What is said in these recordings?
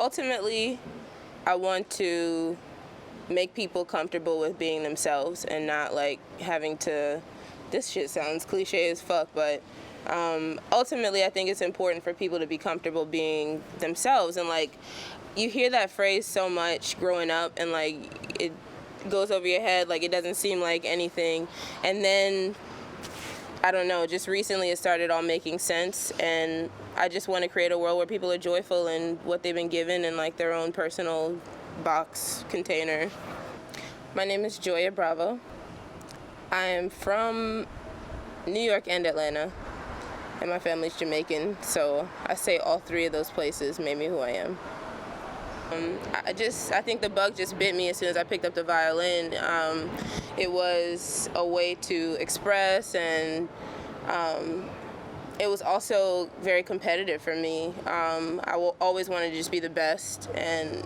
ultimately, I want to make people comfortable with being themselves and not like having to, this shit sounds cliche as fuck, but ultimately I think it's important for people to be comfortable being themselves. And like, you hear that phrase so much growing up, and like it goes over your head, like it doesn't seem like anything, and then I don't know, just recently it started all making sense, and I just want to create a world where people are joyful in what they've been given in like their own personal box container. My name is Joya Bravo. I am from New York and Atlanta, and my family's Jamaican, so I say all three of those places made me who I am. I think the bug just bit me as soon as I picked up the violin. It was a way to express, and it was also very competitive for me. I always wanted to just be the best, and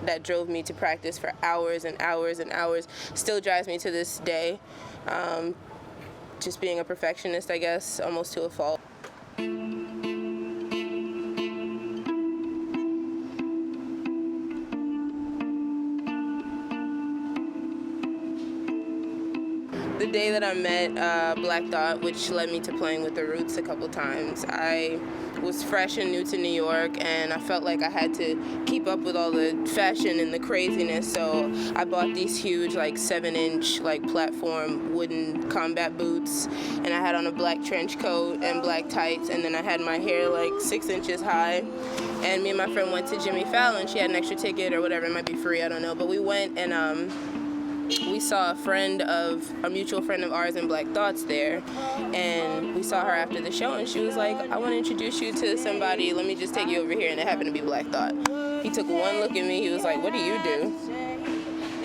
that drove me to practice for hours and hours and hours. Still drives me to this day. Just being a perfectionist, I guess, almost to a fault. The day that I met Black Thought, which led me to playing with the Roots a couple times, I was fresh and new to New York, and I felt like I had to keep up with all the fashion and the craziness, so I bought these huge, like 7-inch, like platform wooden combat boots, and I had on a black trench coat and black tights, and then I had my hair like 6 inches high, and me and my friend went to Jimmy Fallon. She had an extra ticket or whatever, it might be free, I don't know, but we went, and we saw a mutual friend of ours in Black Thoughts there, and we saw her after the show, and she was like, I want to introduce you to somebody, let me just take you over here, and it happened to be Black Thought. He took one look at me, he was like, what do you do?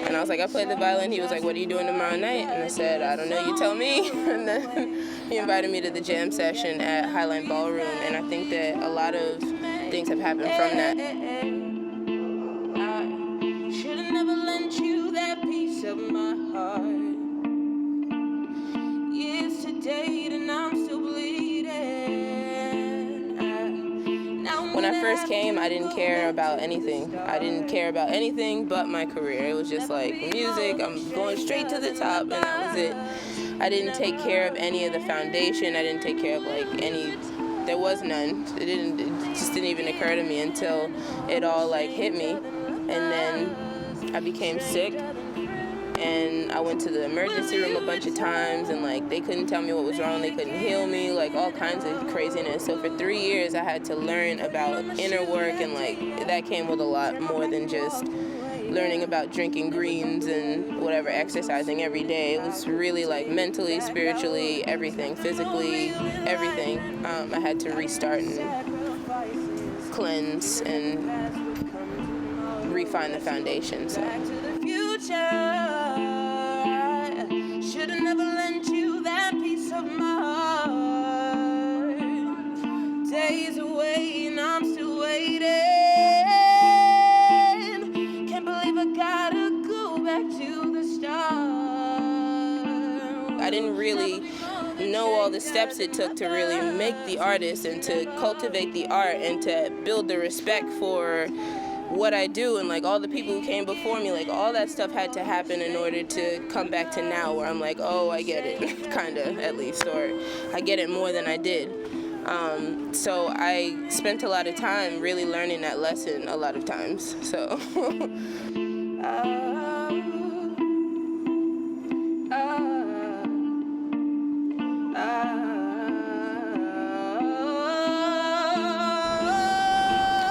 And I was like, I play the violin. He was like, what are you doing tomorrow night? And I said, I don't know, you tell me. And then he invited me to the jam session at Highline Ballroom, and I think that a lot of things have happened from that. Should've never lent you that piece of my heart. Years to date and I'm still bleeding. When I first came, I didn't care about anything. I didn't care about anything but my career. It was just like music, I'm going straight to the top, and that was it. I didn't take care of any of the foundation. I didn't take care of like any, there was none. It just didn't even occur to me until it all like hit me. And then I became sick, and I went to the emergency room a bunch of times, and like they couldn't tell me what was wrong, they couldn't heal me, like all kinds of craziness. So for 3 years I had to learn about inner work, and like that came with a lot more than just learning about drinking greens and whatever, exercising every day. It was really like mentally, spiritually, everything, physically, everything. I had to restart and cleanse and refine the foundation. So. Back to the future. Should've never lent you that piece of my heart. Days away and I'm still waiting. Can't believe I gotta go back to the start. I didn't really know all the steps it took to really make the artist and to cultivate the art and to build the respect for what I do, and like all the people who came before me, like all that stuff had to happen in order to come back to now where I'm like, oh, I get it, kind of, at least, or I get it more than I did. So I spent a lot of time really learning that lesson a lot of times, so.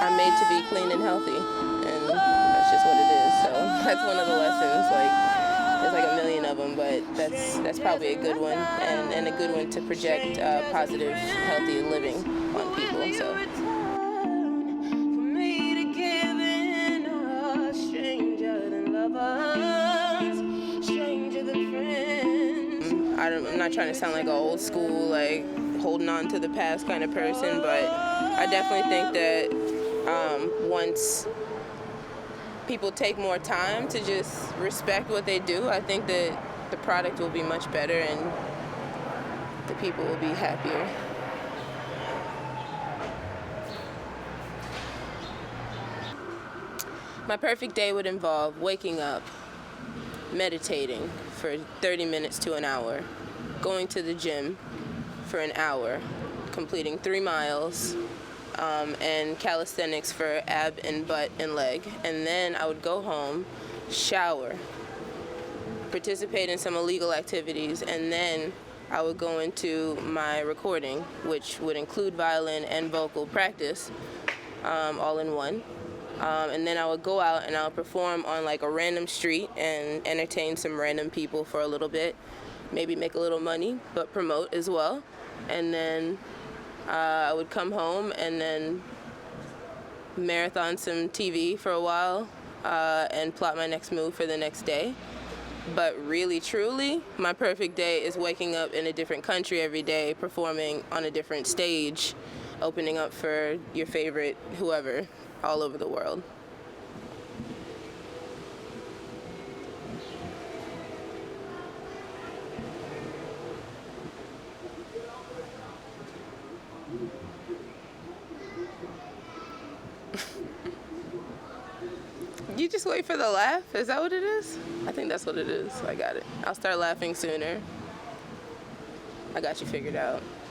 I'm made to be clean and healthy, and that's just what it is. So that's one of the lessons. Like, there's like a million of them, but that's probably a good one, and a good one to project positive, healthy living on people. So. I'm not trying to sound like an old school, like holding on to the past kind of person, but I definitely think that once people take more time to just respect what they do, I think that the product will be much better and the people will be happier. My perfect day would involve waking up, meditating for 30 minutes to an hour, going to the gym for an hour, completing 3 miles, and calisthenics for ab and butt and leg. And then I would go home, shower, participate in some illegal activities, and then I would go into my recording, which would include violin and vocal practice, all in one. And then I would go out and I would perform on like a random street and entertain some random people for a little bit, maybe make a little money, but promote as well. And then I would come home and then marathon some TV for a while and plot my next move for the next day. But really, truly, my perfect day is waking up in a different country every day, performing on a different stage, opening up for your favorite whoever all over the world. You just wait for the laugh? Is that what it is? I think that's what it is. I got it. I'll start laughing sooner. I got you figured out.